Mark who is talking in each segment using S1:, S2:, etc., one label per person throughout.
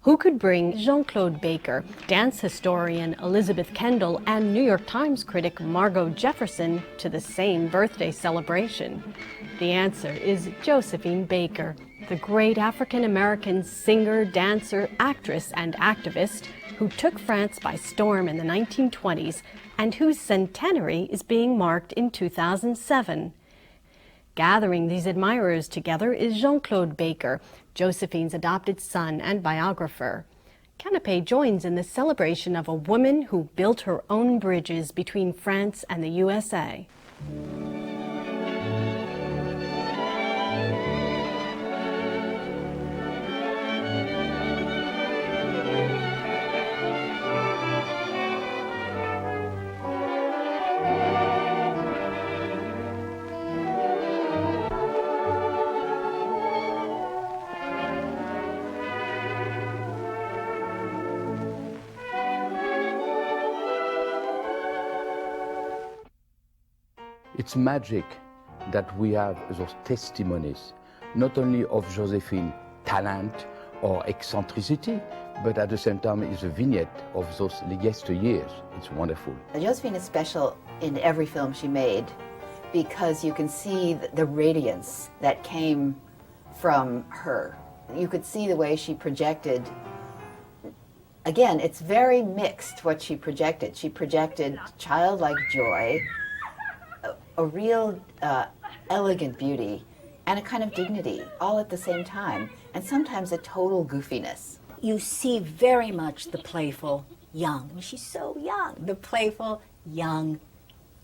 S1: Who could bring Jean-Claude Baker, dance historian Elizabeth Kendall, and New York Times critic Margot Jefferson to the same birthday celebration? The answer is Josephine Baker, the great African-American singer, dancer, actress, and activist who took France by storm in the 1920s and whose centenary is being marked in 2007. Gathering these admirers together is Jean-Claude Baker, Josephine's adopted son and biographer. Canape joins in the celebration of a woman who built her own bridges between France and the USA.
S2: It's magic that we have those testimonies, not only of Josephine's talent or eccentricity, but at the same time it's a vignette of those yesteryears. It's wonderful.
S3: Josephine is special in every film she made because you can see the radiance that came from her. You could see the way she projected. Again, it's very mixed what she projected. She projected childlike joy, a real elegant beauty, and a kind of dignity, all at the same time, and sometimes a total goofiness.
S4: You see very much the playful young, she's so young, the playful young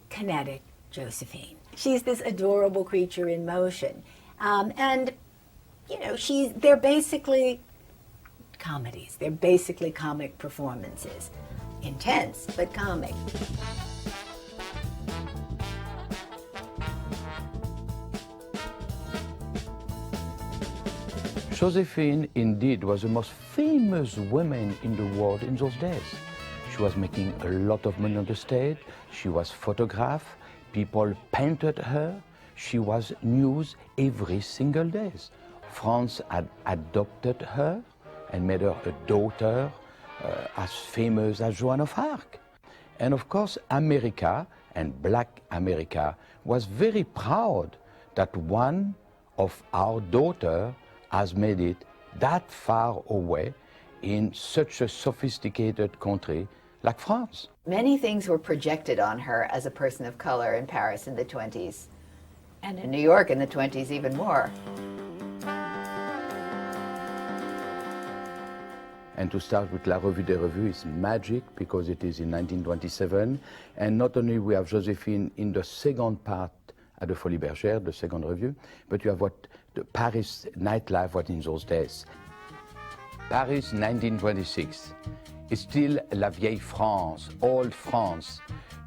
S4: kinetic Josephine. She's this adorable creature in motion. And, you know, they're basically comedies. They're basically comic performances. Intense, but comic.
S2: Josephine, indeed, was the most famous woman in the world in those days. She was making a lot of money on the stage. She was photographed. People painted her. She was news every single day. France had adopted her and made her a daughter as famous as Joan of Arc. And of course, America, and Black America, was very proud that one of our daughters has made it that far away in such a sophisticated country like France.
S3: Many things were projected on her as a person of color in Paris in the 20s, and in New York in the 20s even more.
S2: And to start with La Revue des Revues is magic because it is in 1927, and not only we have Josephine in the second part at the Folies Bergère, the second review, but you have what the Paris nightlife was in those days. Paris 1926 is still La Vieille France, old France.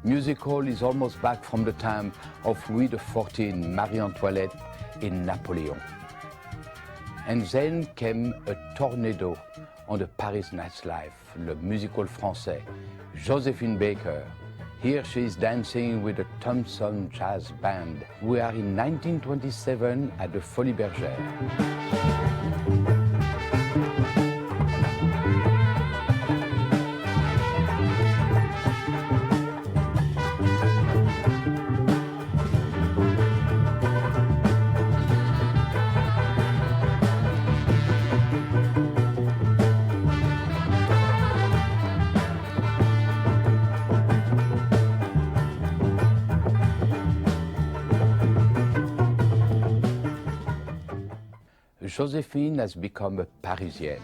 S2: Musical is almost back from the time of Louis XIV, Marie Antoinette, and Napoleon. And then came a tornado on the Paris nightlife, le musical français, Josephine Baker. Here she is dancing with the Tam Tam jazz band. We are in 1927 at the Folies Bergère. Josephine has become a Parisian.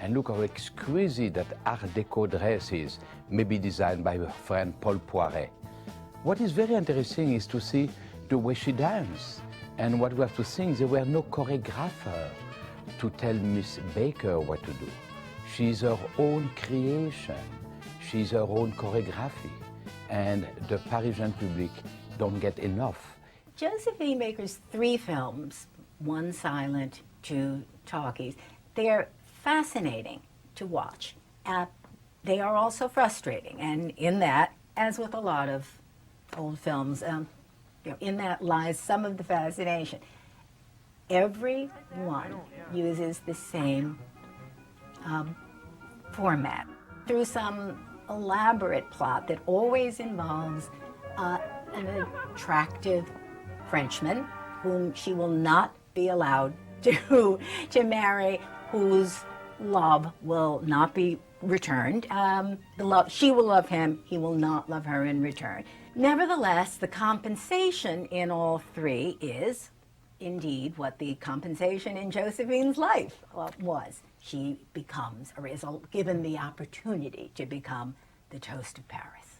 S2: And look how exquisite that Art Deco dress is, maybe designed by her friend Paul Poiret. What is very interesting is to see the way she dances. And what we have to think, there were no choreographer to tell Miss Baker what to do. She's her own creation. She's her own choreography. And the Parisian public don't get enough.
S4: Josephine Baker's 3 films, one silent, 2 talkies, they're fascinating to watch. They are also frustrating, and in that, as with a lot of old films, in that lies some of the fascination. Every one uses the same format through some elaborate plot that always involves an attractive Frenchman whom she will not be allowed to marry, whose love will not be returned. She will love him, he will not love her in return. Nevertheless, the compensation in all three is indeed what the compensation in Josephine's life was. She becomes, or is given the opportunity to become, the toast of Paris.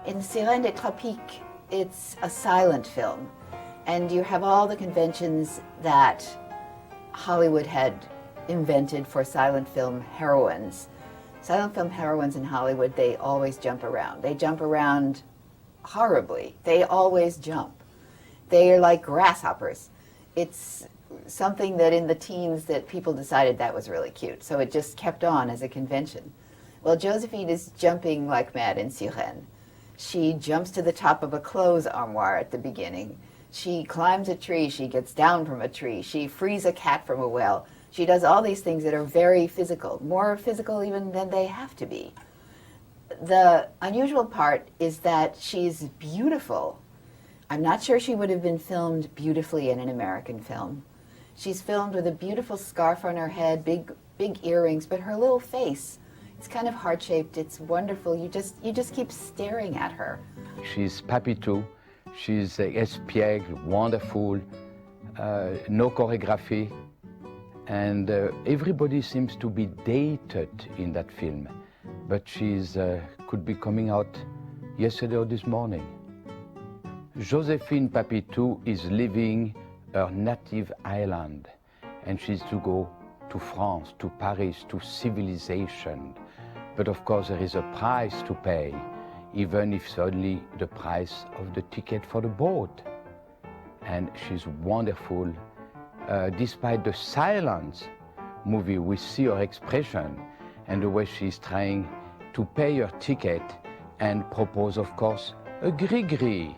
S3: In Sirène des Tropiques, it's a silent film, and you have all the conventions that Hollywood had invented for silent film heroines. Silent film heroines in Hollywood, they always jump around. They jump around horribly. They always jump. They are like grasshoppers. It's something that in the teens that people decided that was really cute, so it just kept on as a convention. Well, Josephine is jumping like mad in Sirène. She jumps to the top of a clothes armoire at the beginning. She climbs a tree, she gets down from a tree, she frees a cat from a well. She does all these things that are very physical, more physical even than they have to be. The unusual part is that she's beautiful. I'm not sure she would have been filmed beautifully in an American film. She's filmed with a beautiful scarf on her head, big earrings, but her little face, it's kind of heart-shaped, it's wonderful. You just keep staring at her.
S2: She's Papitou, she's espiègle, wonderful, no choreography, and everybody seems to be dated in that film, but she's could be coming out yesterday or this morning. Josephine Papitou is leaving her native island, and she's to go to France, to Paris, to civilization. But of course there is a price to pay, even if it's only the price of the ticket for the boat. And she's wonderful. Despite the silence movie, we see her expression and the way she's trying to pay her ticket and propose, of course, a gris-gris.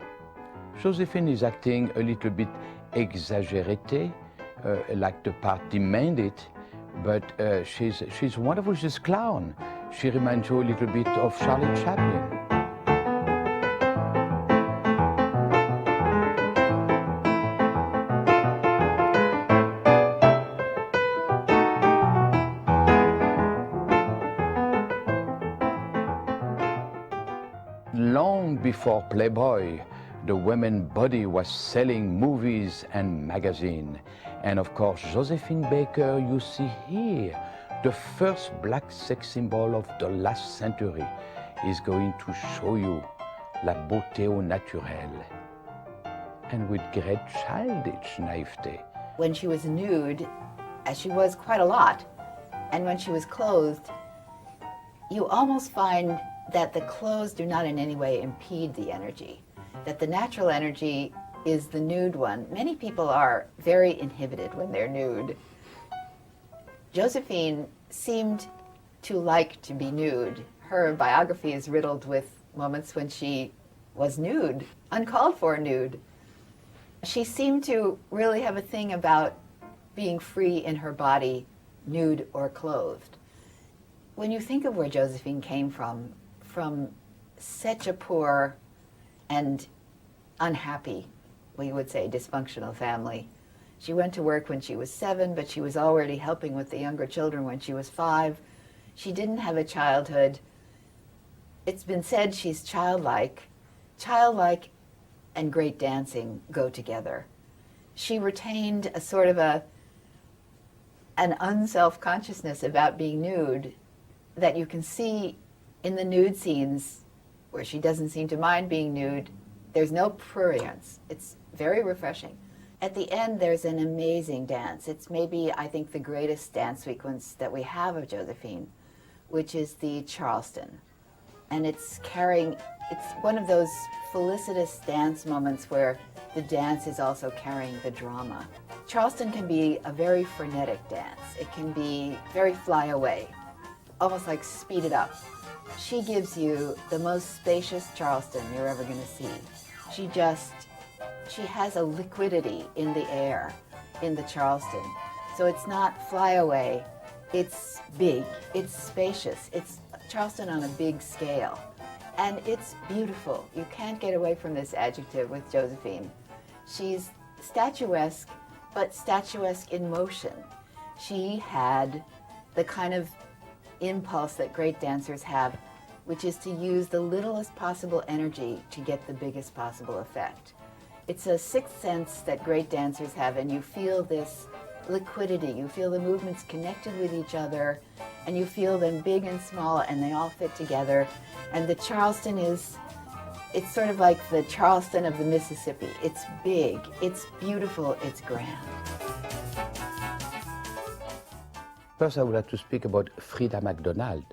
S2: Josephine is acting a little bit exaggerée, like the part demanded, but she's wonderful. She's a clown. She reminds you a little bit of Charlie Chaplin. Long before Playboy, the women's body was selling movies and magazines. And of course, Josephine Baker, you see here, the first black sex symbol of the last century, is going to show you la beauté au naturel, and with great childish naivete.
S3: When she was nude, as she was quite a lot, and when she was clothed, you almost find that the clothes do not in any way impede the energy, that the natural energy is the nude one. Many people are very inhibited when they're nude. Josephine seemed to like to be nude. Her biography is riddled with moments when she was nude, uncalled for nude. She seemed to really have a thing about being free in her body, nude or clothed. When you think of where Josephine came from such a poor and unhappy, we would say dysfunctional family. She went to work when she was 7, but she was already helping with the younger children when she was 5. She didn't have a childhood. It's been said she's childlike. Childlike and great dancing go together. She retained a sort of an unself-consciousness about being nude that you can see in the nude scenes where she doesn't seem to mind being nude. There's no prurience. It's very refreshing. At the end, there's an amazing dance. It's maybe, I think, the greatest dance sequence that we have of Josephine, which is the Charleston. And it's one of those felicitous dance moments where the dance is also carrying the drama. Charleston can be a very frenetic dance. It can be very fly away, almost like speed it up. She gives you the most spacious Charleston you're ever going to see. She has a liquidity in the air in the Charleston. So it's not fly away, It's big, it's spacious, it's Charleston on a big scale. And it's beautiful. You can't get away from this adjective with Josephine. She's statuesque, but statuesque in motion. She had the kind of impulse that great dancers have, which is to use the littlest possible energy to get the biggest possible effect. It's a sixth sense that great dancers have, and you feel this liquidity. You feel the movements connected with each other, and you feel them big and small, and they all fit together. And the Charleston it's sort of like the Charleston of the Mississippi. It's big, it's beautiful, it's grand.
S2: First, I would like to speak about Frida McDonald.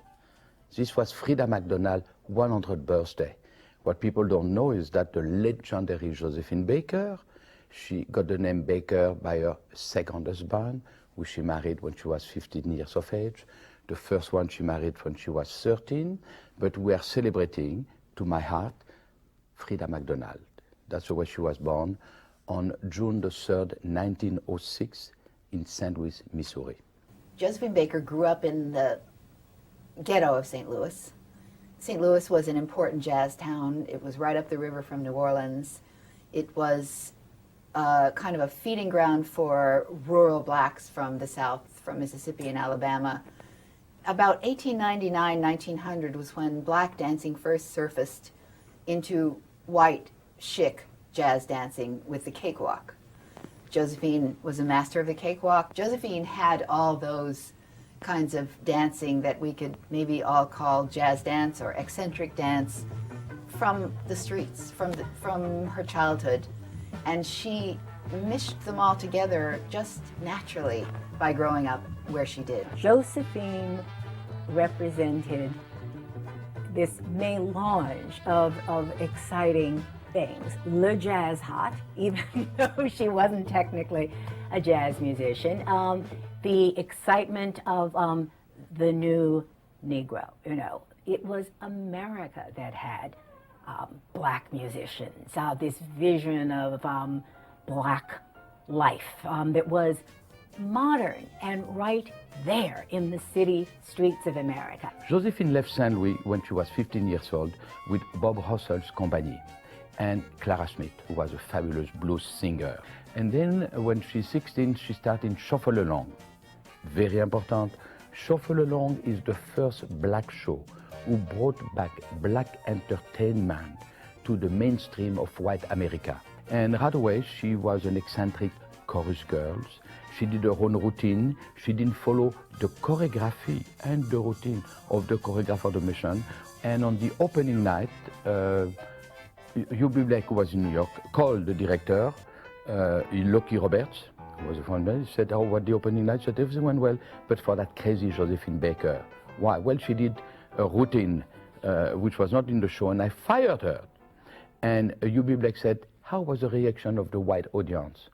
S2: This was Frida McDonald's 100th birthday. What people don't know is that the legendary Josephine Baker, she got the name Baker by her second husband, who she married when she was 15 years of age. The first one she married when she was 13, but we are celebrating, to my heart, Frida McDonald. That's the way she was born on June the 3rd, 1906, in St. Louis, Missouri.
S3: Josephine Baker grew up in the ghetto of St. Louis. St. Louis was an important jazz town. It was right up the river from New Orleans. It was kind of a feeding ground for rural blacks from the South, from Mississippi and Alabama. About 1899, 1900 was when black dancing first surfaced into white, chic jazz dancing with the cakewalk. Josephine was a master of the cakewalk. Josephine had all those kinds of dancing that we could maybe all call jazz dance or eccentric dance from the streets, from her childhood. And she mished them all together just naturally by growing up where she did.
S4: Josephine represented this melange of exciting things. Le jazz hot, even though she wasn't technically a jazz musician. The excitement of the new Negro, you know. It was America that had black musicians, this vision of black life that was modern and right there in the city streets of America.
S2: Josephine left St. Louis when she was 15 years old with Bob Russell's company and Clara Smith, who was a fabulous blues singer. And then when she's 16, she started Shuffle Along. Very important, Shuffle Along is the first black show who brought back black entertainment to the mainstream of white America. And right away, she was an eccentric chorus girl. She did her own routine. She didn't follow the choreography and the routine of the choreographer of the mission. And on the opening night, Hugh Blake, who was in New York, called the director, Lucky Roberts, who was a front man. He said, "Oh, what the opening night?" He said, "Everything went well, but for that crazy Josephine Baker." Why? Well, she did a routine which was not in the show, and I fired her. And Hugh Blake said, "How was the reaction of the white audience?"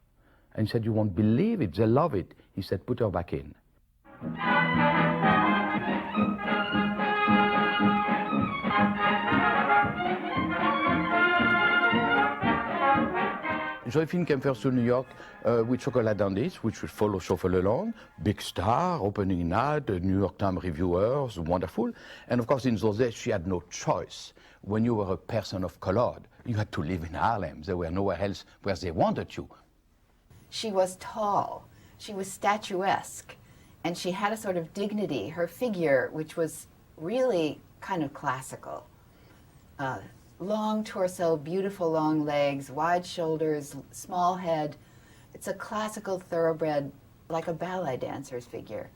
S2: And he said, "You won't believe it, they love it." He said, "Put her back in." Josephine came first to New York with Chocolate Dandies, which would follow Shuffle Along. Big star, opening night, the New York Times reviewers, wonderful. And of course, in those days, she had no choice. When you were a person of color, you had to live in Harlem. There were nowhere else where they wanted you.
S3: She was tall, she was statuesque, and she had a sort of dignity. Her figure, which was really kind of classical. Long torso, beautiful long legs, wide shoulders, small head. It's a classical thoroughbred, like a ballet dancer's figure.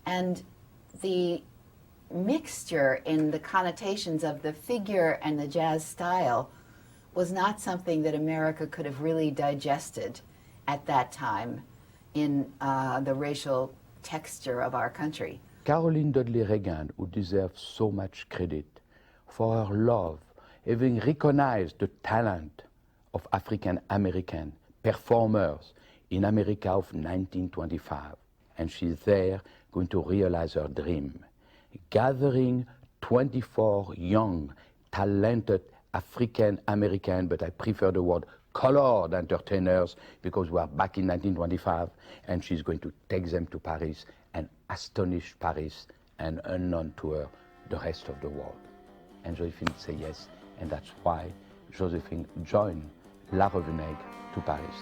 S3: And the mixture in the connotations of the figure and the jazz style was not something that America could have really digested at that time in the racial texture of our country.
S2: Caroline Dudley Reagan, who deserves so much credit for her love, having recognized the talent of African American performers in America of 1925, and she's there going to realize her dream, gathering 24 young, talented African American, but I prefer the word colored entertainers, because we are back in 1925, and she's going to take them to Paris and astonished Paris and unknown to her the rest of the world. And Josephine said yes, and that's why Josephine joined La Revue Nègre to Paris.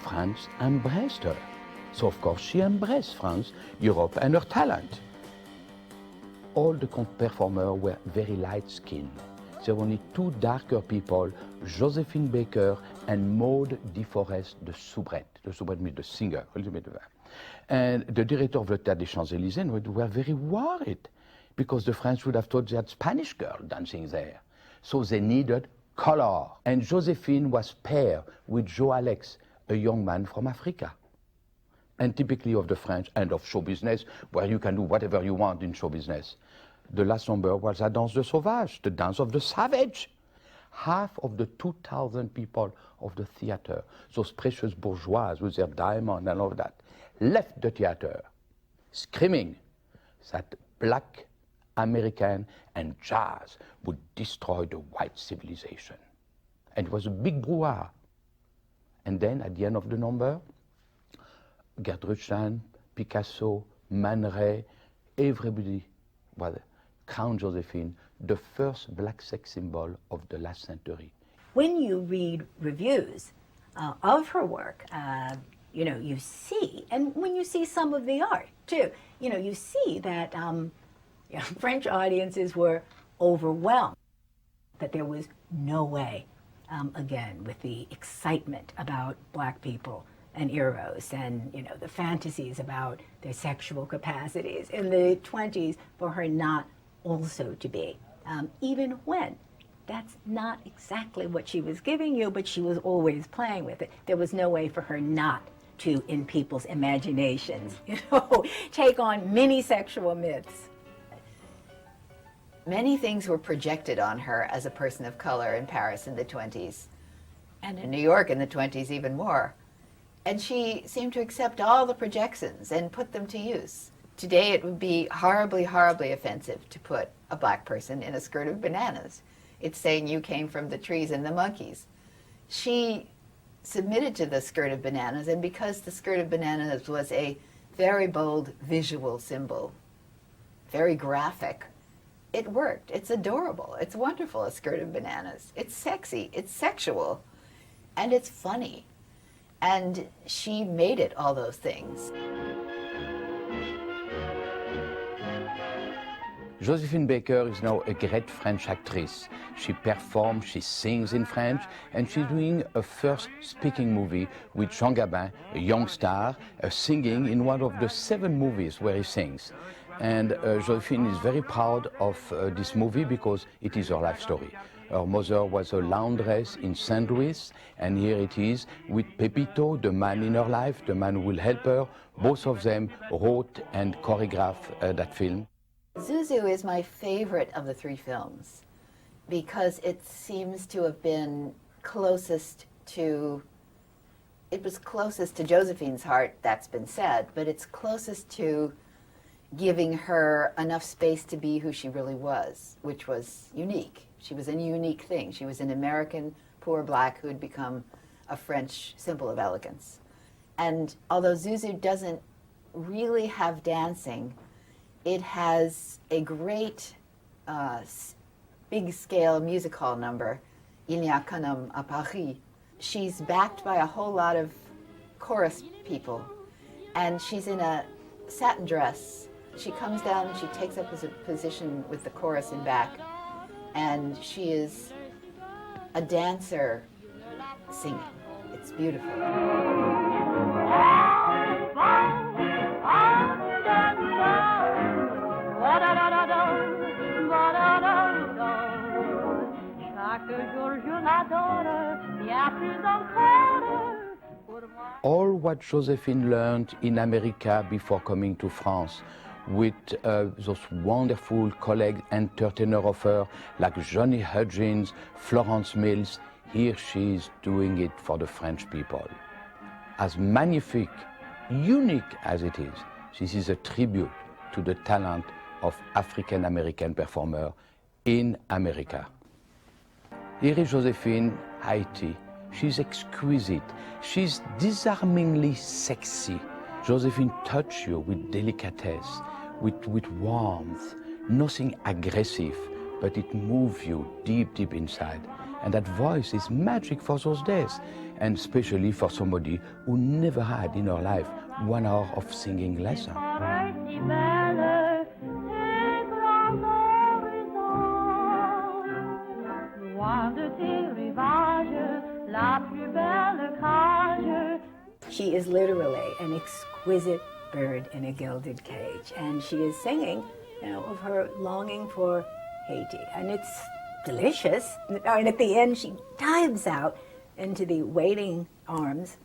S2: France embraced her. So of course she embraced France, Europe, and her talent. All the performers were very light-skinned. There were only two darker people, Josephine Baker and Maud DeForest, the soubrette. The soubrette means the singer. And the director of the Théâtre des Champs-Élysées were very worried because the French would have thought they had Spanish girl dancing there. So they needed color. And Josephine was paired with Joe Alex, a young man from Africa. And typically of the French and of show business, where you can do whatever you want in show business. The last number was La Danse de Sauvage, the dance of the savage. Half of the 2,000 people of the theater, those precious bourgeois with their diamond and all of that, left the theater screaming that black American and jazz would destroy the white civilization. And it was a big brouhaha. And then at the end of the number, Gertrude Stein, Picasso, Man Ray, everybody was Count Josephine, the first black sex symbol of the last century.
S4: When you read reviews of her work, you know, you see, and when you see some of the art too, you know, you see that French audiences were overwhelmed, that there was no way, again, with the excitement about black people and eros and, you know, the fantasies about their sexual capacities in the 20s, for her not also to be, even when that's not exactly what she was giving you, but she was always playing with it. There was no way for her not to, in people's imaginations, you know, take on many sexual myths.
S3: Many things were projected on her as a person of color in Paris in the 20s, and in New York in the 20s even more. And she seemed to accept all the projections and put them to use. Today it would be horribly, horribly offensive to put a black person in a skirt of bananas. It's saying you came from the trees and the monkeys. She submitted to the skirt of bananas, and because the skirt of bananas was a very bold visual symbol, very graphic, it worked. It's adorable. It's wonderful, a skirt of bananas. It's sexy. It's sexual. And it's funny. And she made it all those things.
S2: Josephine Baker is now a great French actress. She performs, she sings in French, and she's doing a first speaking movie with Jean Gabin, a young star, singing in one of the 7 movies where he sings. And Josephine is very proud of this movie because it is her life story. Her mother was a laundress in St. Louis, and here it is with Pepito, the man in her life, the man who will help her. Both of them wrote and choreographed that film.
S3: Zouzou is my favorite of the 3 films because it seems to have been closest to, it was closest to Josephine's heart, that's been said, but it's closest to giving her enough space to be who she really was, which was unique. She was a unique thing. She was an American poor black who had become a French symbol of elegance. And although Zouzou doesn't really have dancing, it has a great big-scale music hall number, Il n'y a qu'un homme à Paris. She's backed by a whole lot of chorus people, and she's in a satin dress. She comes down and she takes up a position with the chorus in back, and she is a dancer singing. It's beautiful.
S2: All what Josephine learned in America before coming to France with those wonderful colleagues, entertainers of her, like Johnny Hudgens, Florence Mills, here she is doing it for the French people. As magnifique, unique as it is, this is a tribute to the talent of African-American performer in America. Here is Josephine, Haiti. She's exquisite. She's disarmingly sexy. Josephine touches you with delicatesse, with warmth, nothing aggressive, but it moves you deep, deep inside. And that voice is magic for those days, and especially for somebody who never had in her life 1 hour of singing lesson.
S4: She is literally an exquisite bird in a gilded cage, and she is singing, you know, of her longing for Haiti, and it's delicious. And at the end, she dives out into the waiting arms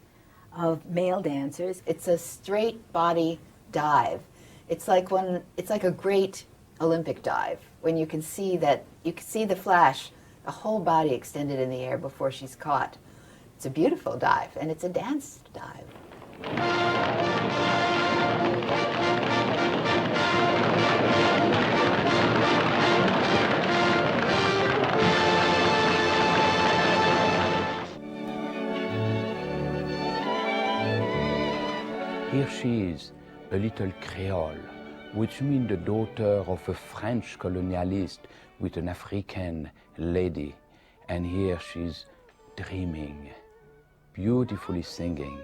S4: of male dancers.
S3: It's a straight body dive. It's like a great Olympic dive when you can see the flash, a whole body extended in the air before she's caught. It's a beautiful dive, and it's a dance dive.
S2: Here she is, a little Creole, which means the daughter of a French colonialist with an African lady. And here she's dreaming, beautifully singing.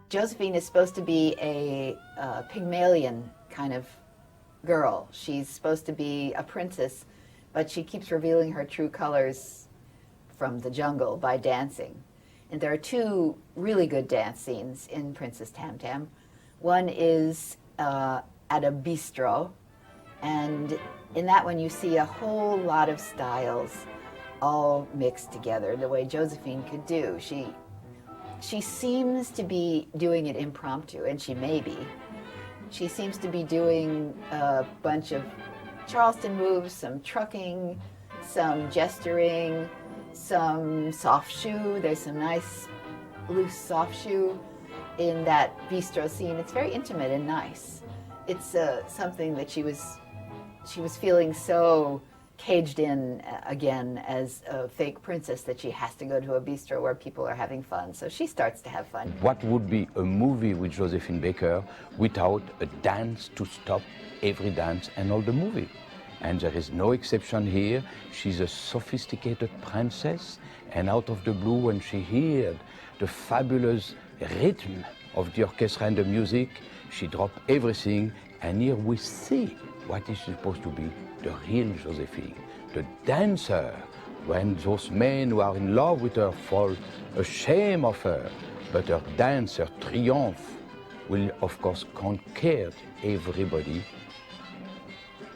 S3: Josephine is supposed to be a Pygmalion kind of girl. She's supposed to be a princess, but she keeps revealing her true colors from the jungle by dancing. And there are two really good dance scenes in Princess Tam Tam. One is at a bistro, and in that one you see a whole lot of styles all mixed together the way Josephine could do. She seems to be doing it impromptu, and she may be. She seems to be doing a bunch of Charleston moves, some trucking, some gesturing, some soft shoe. There's some nice loose soft shoe in that bistro scene. It's very intimate and nice. It's something that she was feeling so caged in again as a fake princess that she has to go to a bistro where people are having fun. So she starts to have fun.
S2: What would be a movie with Josephine Baker without a dance to stop every dance and all the movie? And there is no exception here. She's a sophisticated princess, and out of the blue, when she heard the fabulous rhythm of the orchestra and the music, she dropped everything, and here we see what is supposed to be the real Josephine, the dancer. When those men who are in love with her fall ashamed of her, but her dance, her triumph, will of course conquer everybody.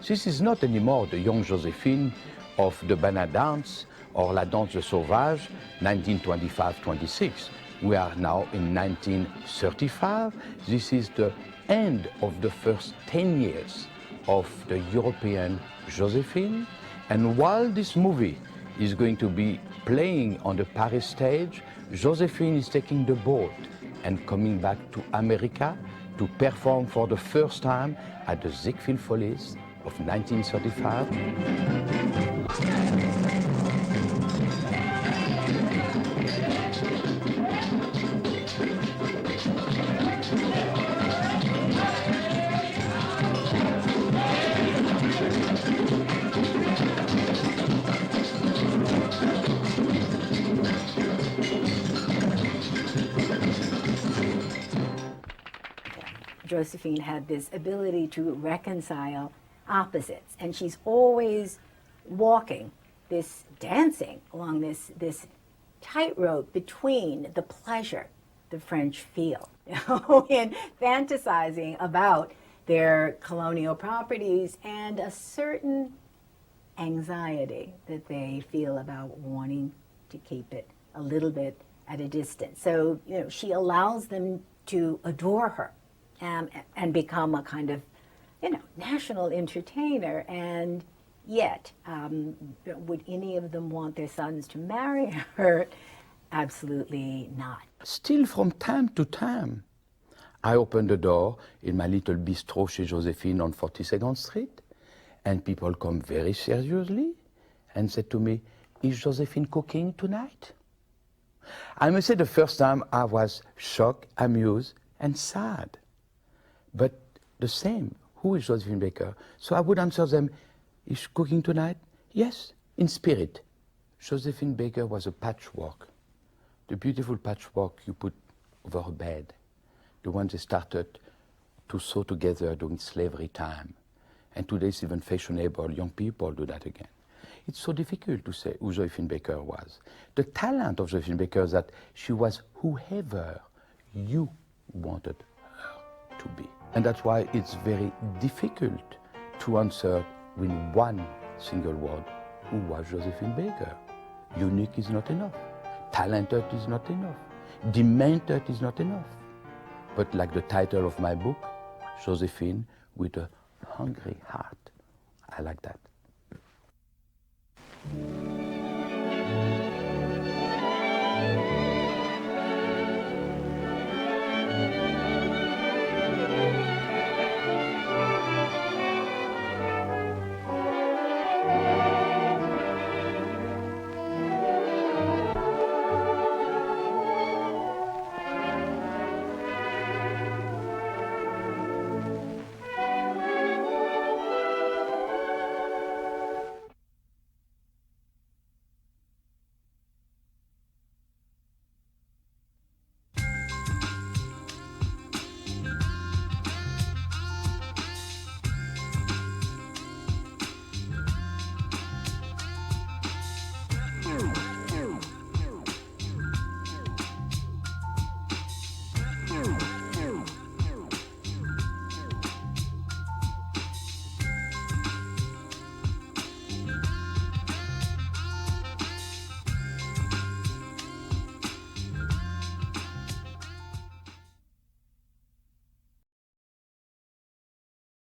S2: This is not anymore the young Josephine of the Banana Dance or La Danse de Sauvage, 1925-26. We are now in 1935. This is the end of the first 10 years of the European Josephine. And while this movie is going to be playing on the Paris stage, Josephine is taking the boat and coming back to America to perform for the first time at the Ziegfeld Follies of 1935.
S4: Josephine had this ability to reconcile opposites, and she's always dancing along this tightrope between the pleasure the French feel, and fantasizing about their colonial properties and a certain anxiety that they feel about wanting to keep it a little bit at a distance. So, she allows them to adore her and become a kind of, national entertainer. And yet, would any of them want their sons to marry her? Absolutely not.
S2: Still from time to time, I open the door in my little bistro chez Josephine on 42nd Street, and people come very seriously and said to me, "Is Josephine cooking tonight?" I must say the first time I was shocked, amused, and sad. But the same, who is Josephine Baker? So I would answer them, "Is she cooking tonight?" Yes, in spirit. Josephine Baker was a patchwork. The beautiful patchwork you put over a bed. The ones they started to sew together during slavery time. And today it's even fashionable. Young people do that again. It's so difficult to say who Josephine Baker was. The talent of Josephine Baker is that she was whoever you wanted her to be. And that's why it's very difficult to answer with one single word, who was Josephine Baker? Unique is not enough. Talented is not enough. Demented is not enough. But like the title of my book, Josephine with a hungry heart. I like that.